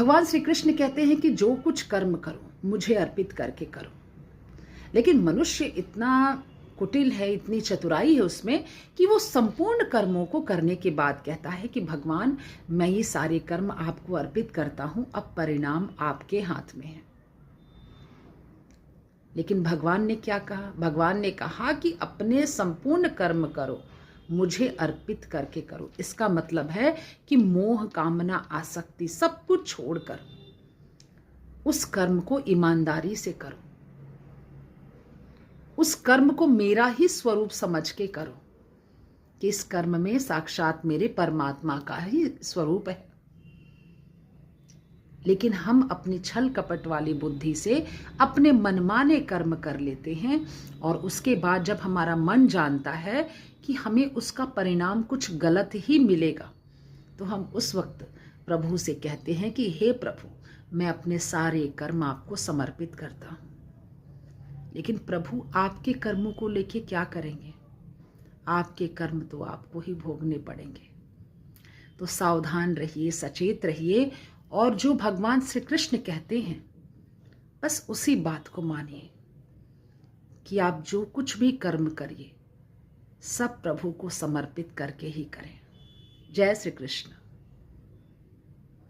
भगवान श्री कृष्ण कहते हैं कि जो कुछ कर्म करो मुझे अर्पित करके करो। लेकिन मनुष्य इतना कुटिल है, इतनी चतुराई है उसमें कि वो संपूर्ण कर्मों को करने के बाद कहता है कि भगवान मैं ये सारे कर्म आपको अर्पित करता हूं, अब परिणाम आपके हाथ में है। लेकिन भगवान ने क्या कहा? भगवान ने कहा कि अपने संपूर्ण कर्म करो, मुझे अर्पित करके करो। इसका मतलब है कि मोह, कामना, आसक्ति सब कुछ छोड़कर उस कर्म को ईमानदारी से करो, उस कर्म को मेरा ही स्वरूप समझ के करो कि इस कर्म में साक्षात मेरे परमात्मा का ही स्वरूप है। लेकिन हम अपनी छल कपट वाली बुद्धि से अपने मनमाने कर्म कर लेते हैं और उसके बाद जब हमारा मन जानता है कि हमें उसका परिणाम कुछ गलत ही मिलेगा, तो हम उस वक्त प्रभु से कहते हैं कि हे प्रभु, मैं अपने सारे कर्म आपको समर्पित करता हूँ। लेकिन प्रभु आपके कर्मों को लेके क्या करेंगे? आपके कर्म तो आपको ही भोगने पड़ेंगे। तो सावधान रहिए, सचेत रहिए और जो भगवान श्री कृष्ण कहते हैं बस उसी बात को मानिए कि आप जो कुछ भी कर्म करिए सब प्रभु को समर्पित करके ही करें। जय श्री कृष्ण।